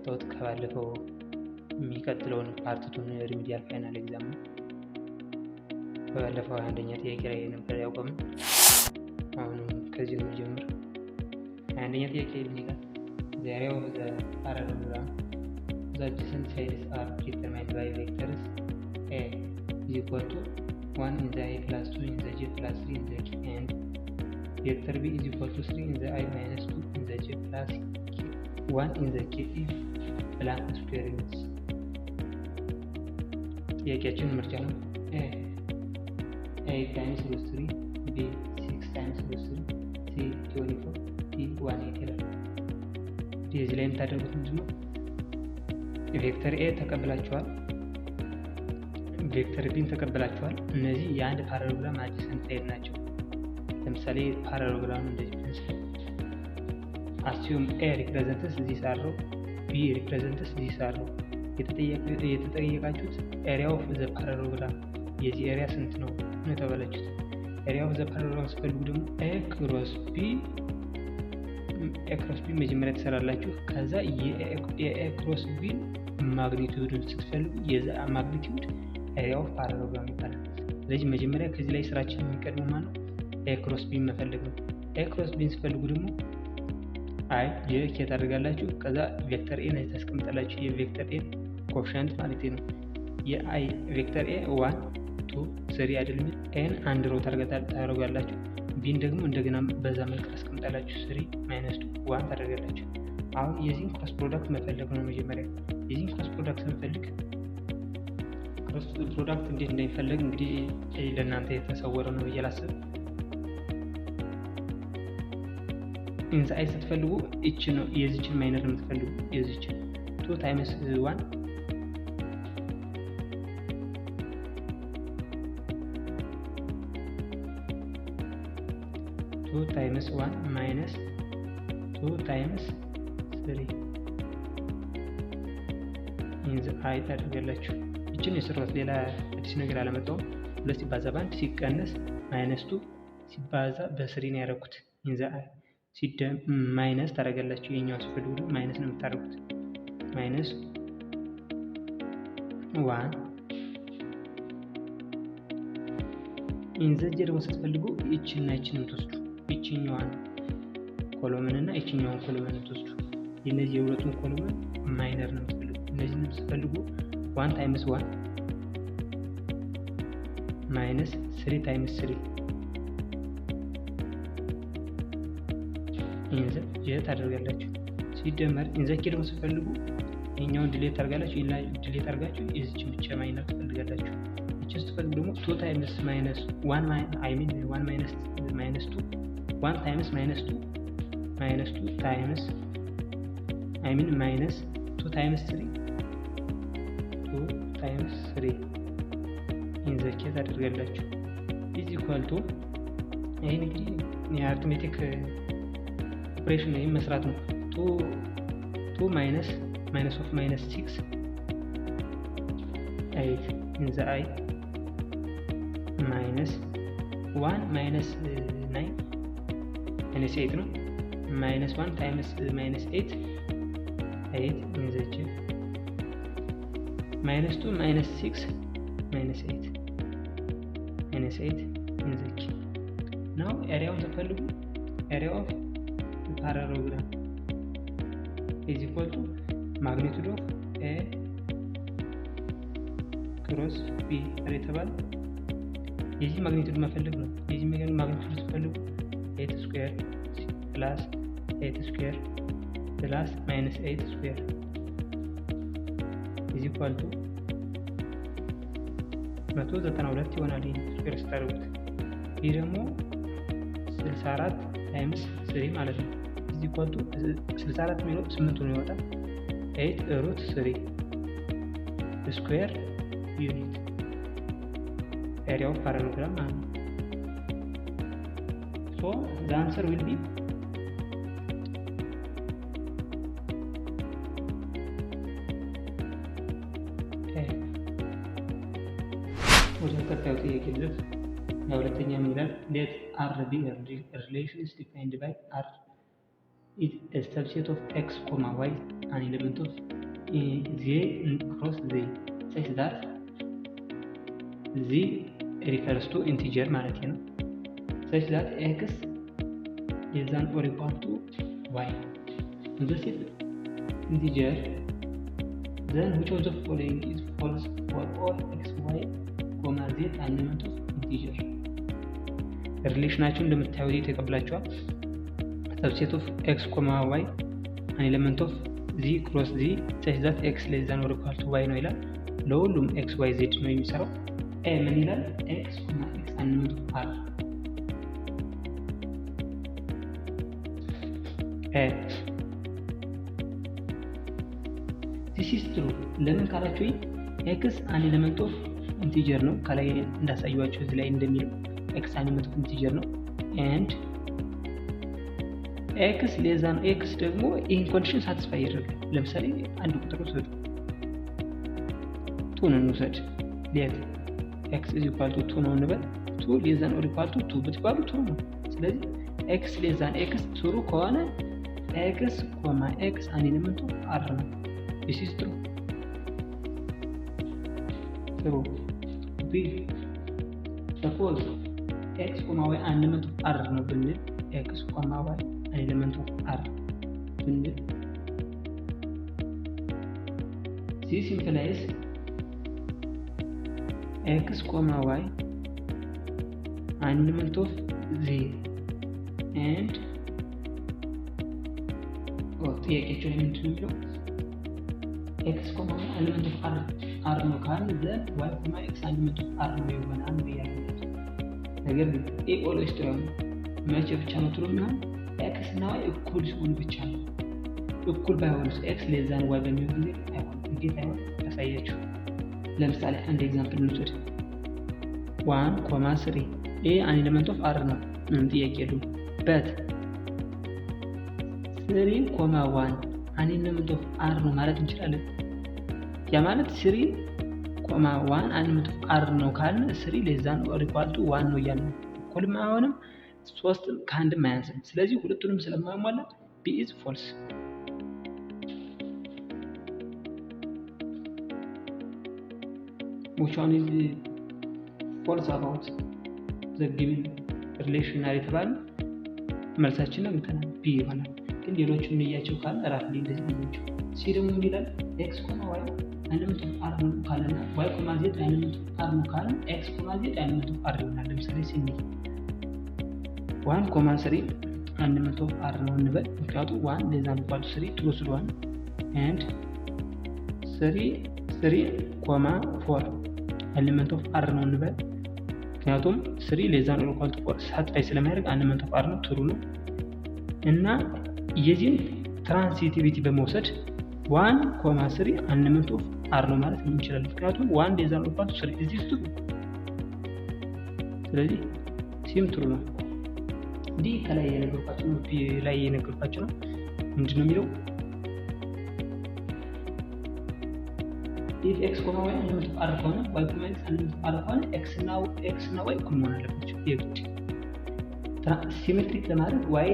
የመጣሁት ከባለፈው የሚቀጥለውን ፓርት ቱን ሪሚዲያል ፋይናል ኤግዛም ነው። ባለፈው አንደኛ ጥያቄ ላይ ነበር ያቆምን። አሁንም ከዚህ ነው የሚጀምር። አንደኛ ጥያቄ ይላል the area of the parallelogram the adjacent sides are determined by vectors a is equal to 1 in the I plus 2 in the j plus 3 in the k and vector b is equal to 3 in the I minus 2 in the j plus 1 in the k if plan square units. ጥያቄያችን ምርጫ ነው። a 8 times root 3 b 6 times root 3 c 24 d 180 ይላል። እዚህ ላይ የምታደርጉት ምንድነው? ቬክተር ኤ ተቀብላችኋል፣ ቬክተር ቢን ተቀብላችኋል። እነዚህ የአንድ ፓራሌሎግራም አድጀሰንት ሳይድ ናቸው። ለምሳሌ ፓራሌሎግራም እንደዚህ ፕሪንሲፕል አሲዩም ኤ ሪፕሬዘንትስ ዚስ አሮ ቢ ሪፕሬዘንትስ ዚስ አሮ። የተጠየቃችሁት ኤሪያ ኦፍ ዘ ፓራሌሎግራም የዚህ ኤሪያ ስንት ነው ነው የተባላችሁት። ኤሪያ ኦፍ ዘ ፓራሌሎግራም ስትፈልጉ ደግሞ ኤ ክሮስ ቢ መጀመሪያ ትሰራላችሁ። ከዛ የኤ ክሮስ ቢ ማግኒቲዩድን ስትፈልጉ የዛ ማግኒቲዩድ ኤሪያ ኦፍ ፓራሌሎግራም ይባላል። ስለዚህ መጀመሪያ ከዚህ ላይ ስራችን የሚቀድመው ማለት ኤ ክሮስ ቢ መፈለግ ነው። ኤ ክሮስ ቢን ስትፈልጉ ደግሞ አይ ጄ ኬ ታደርጋላችሁ። ከዛ ቬክተር ኤ ላይ ታስቀምጣላችሁ። የቬክተር ኤ ኮኤፊሺየንት ማለት ነው። የአይ ቬክተር ኤ 1 2 3 አይደለም። ኤን አንድ ሮ ታደርጋላችሁ። ቢን ደግሞ እንደገና በዛ መልክ ታስቀምጣላችሁ። 3 - 2 1 ታደርጋላችሁ። አሁን የዚህን ክሮስ ፕሮዳክት መፈለግ ነው። መጀመሪያ የዚህን ክሮስ ፕሮዳክት ስንፈልግ ክሮስ ፕሮዳክት እንዴት እንደሚፈለግ እንግዲህ ለእናንተ የተሰወረ ነው ብዬ ላስብ። ኢንሳይድ ስትፈልጉ እቺ ነው የዚችን ማይነር ነው የምትፈልጉ። የዚችን 2 times 1 2 times 1 minus 2 times 3 in the I ታደርጋላችሁ። እቺን የሰራሁት ሌላ አዲስ ነገር አላመጣሁም። 2 ሲባዛ በ1 ሲቀነስ -2 ሲባዛ በ3 ነው ያደረኩት። in the I ሲደም ማይነስ ታደርጋላችሁ። የኛው ሲፈልጉ ማይነስ ነው የምታደርጉት። -1 in the j ደግሞ ስትፈልጉ እቺና እቺን የምትወስዱ ይችኛዋን ኮሎመን እና ይችኛዋን ኮሎመን የምትወስዱ የነዚህ የሁለቱን ኮሎመን ማይነር ነው የምትፈልጉ። እነዚህን ስትፈልጉ 1 times 1 minus 3 times 3 ኢንዘ ጄ ታደርጋላችሁ። ሲደመር ኢንዘ ኬ ደግሞ ስትፈልጉ ይሄኛውን ዲሌት ታደርጋላችሁ። ይላ ዲሌት አድርጋችሁ እዚችን ብቻ ማይነር ትፈልጋላችሁ። እቺ ስትፈልጉ ደግሞ 2 times minus 1 I mean 1 minus 2 1 times minus 2 times I mean minus 2 times 3 2 times 3 in the case ታደርጋላችሁ is equal to ይሄን እንግዲህ የአርትሜቲክ ኦፕሬሽን ላይ መስራት ነው። 2 minus of minus 6 8 in the I minus 1 minus 9 minus 8 ነው። minus 1 times minus 8 in the j minus 2 minus 6 minus 8 in the k. now area of the ፈልጉ area of the parallelogram is equal to magnitude of a cross b የተባለ የዚህ ማግኒቱድ መፈለግ ነው። የዚህ ማግኒቱድ ስትፈልጉ 8 ስኩዌር ፕላስ 8 ስኩዌር ፕላስ ማይነስ 8 ስኩዌር is equal to 192 ይሆናል። ይሄ ስኩዌር ስታደርጉት ይሄ ደግሞ 64 ታይምስ 3 ማለት ነው። is equal to 64 ሚለው 8 ነው ይወጣል። 8 ሩት 3 ስኩዌር ዩኒት area of parallelogram ማለት ነው። so the answer will be ወደ ቀጣዩ ጥያቄ ድረስ ሁለተኛ ምን ይላል? let R be a relation is defined by R is a subset of x, y, an element of z cross z such that z refers to integer ማለት ነው such that x is than or equal to y. In the set integer, then which of the following is false for all x, y, z an element of integer? ሪሌሽናቸውን እንደምታዩት የተቀበላችኋል። subset of x, y an element of z cross z such that x less than or equal to y ነው ይላል። ለሁሉም x, y, z ነው የሚሰራው። ምን ይላል? x, x an element of r this is true ለምን ካላችሁ x an element of integer ነው ከላይ እንዳሳየዋችሁ እዚህ ላይ እንደሚለው x an element of integer ነው and x less than x ደግሞ ይህን ኮንዲሽን ሳቲስፋይ ያደርጋል። ለምሳሌ አንድ ቁጥር ውሰዱ 2 ነው እንውሰድ ሌት x is equal to 2 ነው እንበል 2 less than or equal to 2 ብትባሉ true ነው። ስለዚህ x less than x true ከሆነ x, x an element of r ነው። this is true. true. b suppose x, y an element of r ነው ብንል x, y an element of r ብንል this implies x, y an element of z and ጥያቄያቸው ምንድን ነው? x, y element of r ነው ካልን ዘን y, x element of r ነው ይሆናል ብያለሁ። ነገር ግን a always true ነው። መቼ ብቻ ነው true የሚሆን? x እና y እኩል ሲሆኑ ብቻ ነው። እኩል ባይሆንስ x less than y በሚሆን ጊዜ አይሆንም። እንዴት አይሆን? ያሳያችሁ። ለምሳሌ አንድ ኤግዛምፕል እንውሰድ 1, 3 a an element of r ነው። ምንም ጥያቄ የለውም። but 3, 1 an element of r ነው ማለት እንችላለን። ያ ማለት 3, 1 an element of r ነው ካልን 3 less than or equal to 1 ነው እያልን እኩልም አይሆንም 3 ከአንድም አያንስም። ስለዚህ ሁለቱንም ስለማያሟላ b is false። which one is false about the given relation የተባለ መልሳችን አግኝተናል b ይሆናል። ግን ሌሎቹን እንያቸው ካለ ራፍሊ እንደዚህ ነው። ሲ ደግሞ ምን ይላል? x, y element of r ነው ካለና y, z element of r ነው ካለ x, z element of r ይሆናል። ለምሳሌ ሲኒ 1, 3 element of r ነው እንበል። ምክንያቱም 1 less than equal to 3 true ስለሆነ and 3, 4 element of r ነው እንበል። ምክንያቱም 3 less than or equal to 4 ሳትፋይ ስለማያደርግ element of r ነው true ነው እና የዚህን ትራንሲቲቪቲ በመውሰድ 1, 3 element of r ነው ማለት እንችላለን። ምክንያቱም 1 less than or equal to 3 is true። ስለዚህ ሲም ትሩ ነው። እንዲህ ከላይ የነገርኳችሁ ነው። ምንድነው የሚለው? if x, y element of r ከሆነ y, x element of r ከሆነ x እና y እኩል መሆን አለባቸው። የግድ ሲሜትሪክ ለማድረግ y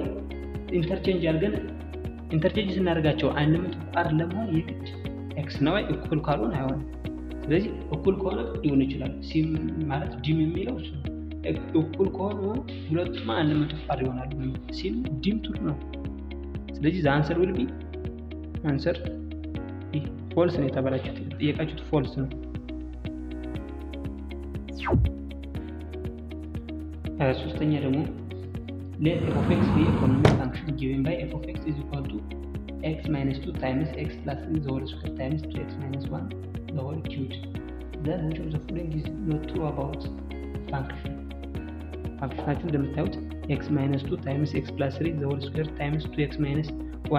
ኢንተርቼንጅ ስናደርጋቸው element of r ለመሆን የግድ x እና y እኩል ካልሆነ አይሆንም። ስለዚህ እኩል ከሆነ ሊሆን ይችላል። ሲም ማለት ዲም የሚለው እሱ እኩል ከሆኑ ሁለቱም element of r ይሆናሉ። ሲም ዲም ትሩ ነው። ስለዚህ the answer will be answer ፎልስ ነው የተባላችሁት የጠየቃችሁት ፎልስ ነው። ሶስተኛ ደግሞ let f of x be a polynomial function given by f of x is equal to x minus 2 times x plus 3 the whole square times 2x minus 1 the whole cubed. Then which of the following is not true about function? ፋንክሽናችን እንደምታዩት x minus 2 times x plus 3 the whole square times 2x minus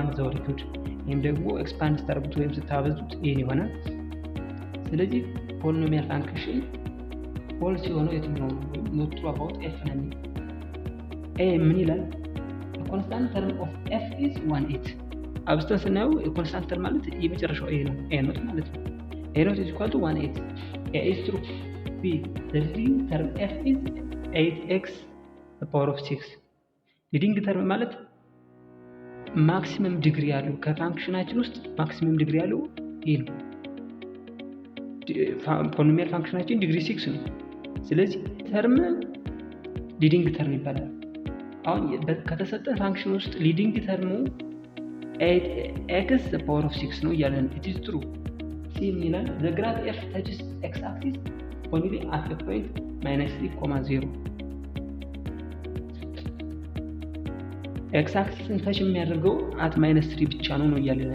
1 the whole cubed. ይህም ደግሞ ኤክስፓንድ ስታደርጉት ወይም ስታበዙት ይህን ይሆናል። ስለዚህ ፖሊኖሚያል ፋንክሽን ፎልስ የሆነው የትኛው ነው? ኖት ትሩ አባውት ኤፍ ነው። ምን ይላል? ኮንስታንት ተርም ኦፍ ኤፍ ኢዝ 1/8 አብስተን ስናየው ኮንስታንት ተርም ማለት የመጨረሻው ኤ ነው። ኤ ኖት ማለት ነው። ኤ ኖት ኢዝ ኢኳል ቱ 1/8 ኤ ኢዝ ትሩ። ቢ ሊዲንግ ተርም ኤፍ ኢዝ 8x the power of 6 ሊዲንግ ተርም ማለት ማክሲመም ዲግሪ ያለው ከፋንክሽናችን ውስጥ ማክሲመም ዲግሪ ያለው ይሄ ነው። ፖሊኖሚያል ፋንክሽናችን ዲግሪ 6 ነው። ስለዚህ ተርም ሊዲንግ ተርም ይባላል። አሁን ከተሰጠን ፋንክሽን ውስጥ ሊዲንግ ተርሙ 8x the power of 6 ነው እያለን it is true። ይላል the graph f touches x axis only at the point -3,0 x axisን ተች የሚያደርገው at -3 ብቻ ነው እያለን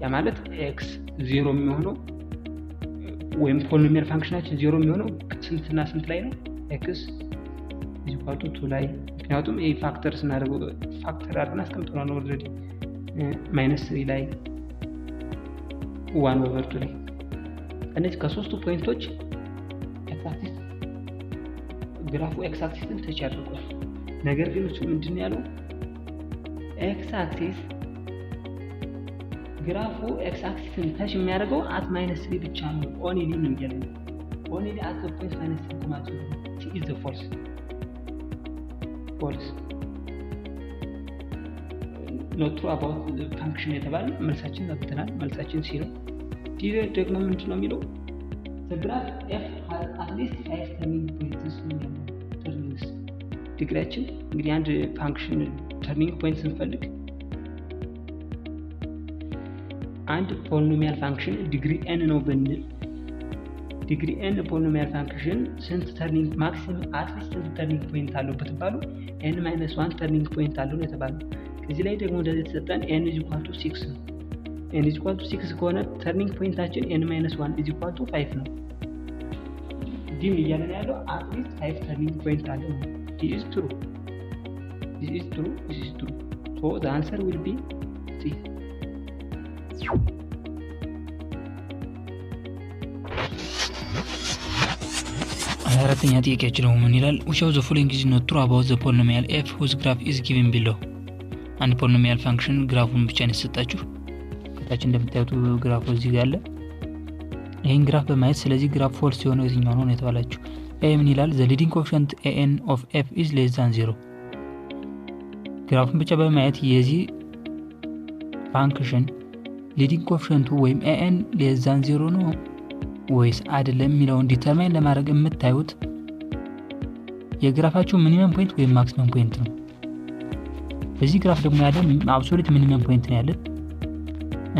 ያ ማለት x 0 የሚሆነው ወይም ፖሊኖሚያል ፋንክሽናችን 0 የሚሆነው ስንትና ስንት ላይ ነው? x = 2 ላይ። ምክንያቱም ይሄ ፋክተር ስናደርገው ፋክተር አድርገን አስቀምጠናል ኦልሬዲ -3 ላይ 1/2 ላይ እነዚህ ከሶስቱ ፖይንቶች ኤክስ ግራፉ ኤክስ አክሲስን ተች ያደርጋል። ነገር ግን እሱ ምንድን ያለው ኤክስ አክሲስ ግራፉ ኤክስ አክሲስን ተች የሚያደርገው at -3 ብቻ ነው። ኦንሊ ነው ያለው ኦንሊ at the point -3,0 is the false not true about the function የተባለ መልሳችን አብተናል። መልሳችን ሲ ነው። ዲ ደግሞ ምንድነው የሚለው the graph f has at least 5 turning points turns ዲግሪያችን እንግዲህ አንድ ፋንክሽን ተርኒንግ ፖይንት ስንፈልግ አንድ ፖሊኖሚያል ፋንክሽን ዲግሪ n ነው ብንል ዲግሪ n ፖሊኖሚያል ፋንክሽን ስንት ተርኒንግ ማክሲመም አትሊስት ስንት ተርኒንግ ፖይንት አለው ብትባሉ n-1 ተርኒንግ ፖይንት አለው ነው የተባለው። ከዚህ ላይ ደግሞ እንደዚህ ተሰጠን n = 6 ነው። n = 6 ከሆነ ተርኒንግ ፖይንታችን n-1 = 5 ነው። ዲም እያለን ያለው አትሊስት 5 ተርኒንግ ፖይንት አለው። this is true. So the answer will be C. አራተኛ ጥያቄያችን ነው ምን ይላል? which of the following is not true about the polynomial f whose graph is given below? አንድ ፖሊኖሚያል ፋንክሽን ግራፉን ብቻ ነው የተሰጣችሁ። ከታች እንደምታዩት ግራፉ እዚህ ጋር አለ። ይሄን ግራፍ በማየት ስለዚህ ግራፍ ፎልስ የሆነው የትኛው ነው የተባላችሁ። ምን ይላል? the leading coefficient an of f is less than 0። ግራፉን ብቻ በማየት የዚህ ፋንክሽን ሊዲንግ ኮኤፊሺየንቱ ወይም an less than 0 ነው ወይስ አይደለም የሚለውን ዲተርማይን ለማድረግ የምታዩት የግራፋችሁ ሚኒመም ፖይንት ወይም ማክሲመም ፖይንት ነው። በዚህ ግራፍ ደግሞ ያለ አብሶሉት ሚኒመም ፖይንት ነው ያለ።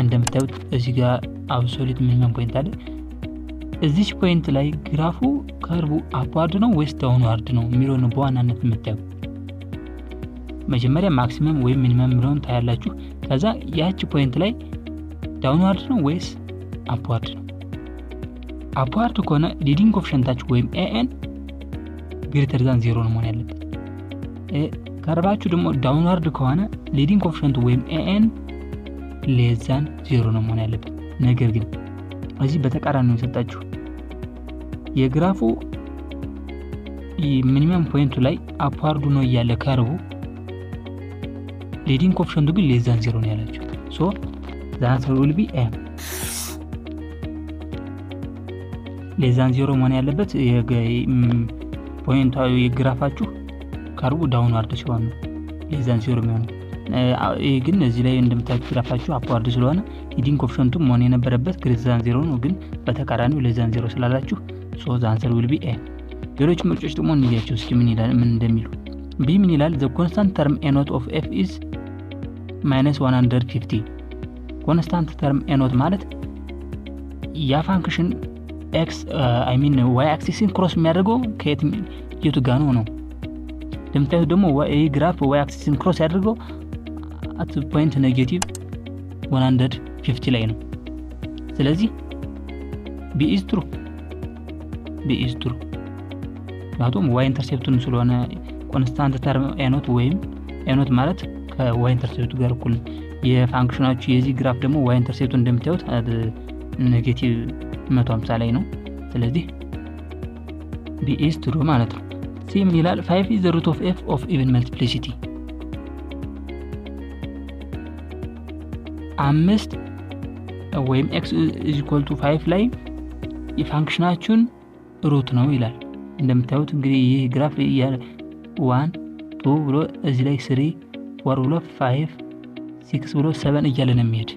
እንደምታዩት እዚህ ጋር አብሶሉት ሚኒመም ፖይንት አለ። እዚህ ፖይንት ላይ ግራፉ ከርቡ አፕዋርድ ነው ወይስ ዳውንዋርድ ነው የሚለውን በዋናነት የምታዩ መጀመሪያ ማክሲመም ወይም ሚኒመም የሚለውን ታያላችሁ። ከዛ ያቺ ፖይንት ላይ ዳውንዋርድ ነው ወይስ አፕዋርድ ነው። አፕዋርድ ከሆነ ሊዲንግ ኮኤፊሺየንታችሁ ወይም an ግሬተር ዛን 0 ነው መሆን ያለበት። ከርባችሁ ደግሞ ዳውንዋርድ ከሆነ ሊዲንግ ኮኤፊሺየንቱ ወይም an ሌስ ዛን 0 ነው መሆን ያለበት። ነገር ግን እዚህ በተቃራኒ ነው የሰጣችሁ። የግራፉ ሚኒመም ፖይንቱ ላይ አፕዋርዱ ነው እያለ ከርቡ ሊዲንግ ኮኤፊሺየንቱ ግን ሌስ ዛን 0 ነው ያላችሁ። ሶ the answer will be a ሌስ ዛን 0 መሆን ያለበት ፖይንቱ የግራፋችሁ ከርቡ ዳውንዋርድ ሲሆን ነው ሌስ ዛን 0 የሚሆነው። ይሄ ግን እዚህ ላይ እንደምታዩት ግራፋችሁ አፕዋርድ ስለሆነ ሊዲንግ ኮኤፊሺየንቱ መሆን የነበረበት ግሬተር ዛን 0 ነው፣ ግን በተቃራኒው ሌስ ዛን 0 ስላላችሁ ሶ the answer will be a። ሌሎች ምርጫዎች ደግሞ እንያቸው እስኪ ምን ይላል ምን እንደሚሉ። ቢ ምን ይላል? the constant term a naught of f is -150። ኮንስታንት ተርም a naught ማለት ያ ፋንክሽን x y አክሲስን ክሮስ የሚያደርገው ከየቱ ጋር ነው። እንደምታዩት ደግሞ y ግራፍ y አክሲስን ክሮስ ያደርገው at point -150 ላይ ነው። ስለዚህ b is true ምክንያቱም y ኢንተርሴፕቱን ስለሆነ ኮንስታንት ተርም a naught ወይም a naught ማለት ከy ኢንተርሴፕቱ ጋር እኩል ነው። የፋንክሽናችሁ የዚህ ግራፍ ደግሞ y ኢንተርሴፕቱን እንደምታዩት -150 ላይ ነው። ስለዚህ b is true ማለት ነው። c ምን ይላል? 5 is the root of f of even multiplicity። 5 ወይም x = 5 ላይ የፋንክሽናችሁን ሩት ነው ይላል። እንደምታዩት እንግዲህ ይህ ግራፍ 1 2 ብሎ እዚህ ላይ 3 4 ብሎ 5 6 ብሎ 7 እያለ ነው የሚሄድ።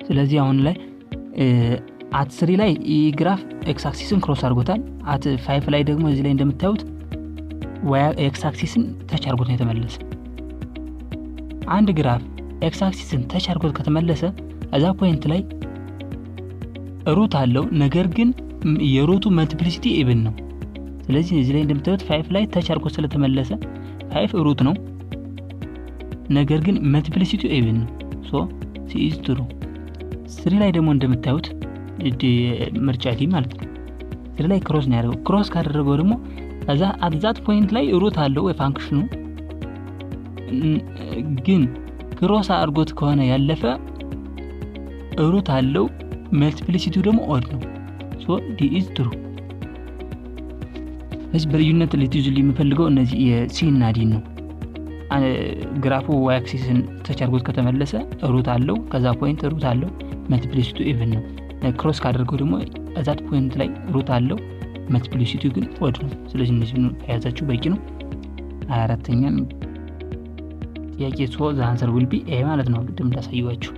ስለዚህ አሁን ላይ አት 3 ላይ ግራፍ ኤክስ አክሲስን ክሮስ አድርጎታል። አት 5 ላይ ደግሞ እዚህ ላይ እንደምታዩት ዋይ ኤክስ አክሲስን ተች አድርጎት ነው የተመለሰ። አንድ ግራፍ ኤክስ አክሲስን ተች አድርጎት ከተመለሰ እዛ ፖይንት ላይ ሩት አለው፣ ነገር ግን የሩቱ መልቲፕሊሲቲ ኢቭን ነው። ስለዚህ እዚህ ላይ እንደምታዩት 5 ላይ ተች አድርጎት ስለተመለሰ 5 ሩት ነው፣ ነገር ግን መልቲፕሊሲቲው ኢቭን ነው። ሶ ሲ ኢዝ ትሩ። 3 ላይ ደግሞ እንደምታዩት ምርጫ ዲ ማለት ነው። 3 ላይ ክሮስ ነው ያደረገው። ክሮስ ካደረገው ደግሞ እዛ አትዛት ፖይንት ላይ ሩት አለው የፋንክሽኑ፣ ግን ክሮስ አድርጎት ከሆነ ያለፈ ሩት አለው፣ መልቲፕሊሲቲው ደግሞ ኦድ ነው። ሶ ዲ ኢዝ ትሩ። እዚህ በልዩነት ልትይዙልኝ የምፈልገው እነዚህ የሲ እና ዲ ነው። ግራፉ ዋይ አክሲስን ተች አድርጎት ከተመለሰ ሩት አለው፣ ከዛ ፖይንት ሩት አለው፣ መልቲፕሊሲቲው ኢቭን ነው። ክሮስ ካደረገው ደግሞ እዛት ፖይንት ላይ ሩት አለው፣ መልቲፕሊሲቲው ግን ኦድ ነው። ስለዚህ እነዚህ ከያዛችሁ በቂ ነው። 24ኛን ጥያቄ ሶ ዘ አንሰር ዊል ቢ ኤ ማለት ነው፣ ቅድም እንዳሳየዋችሁ።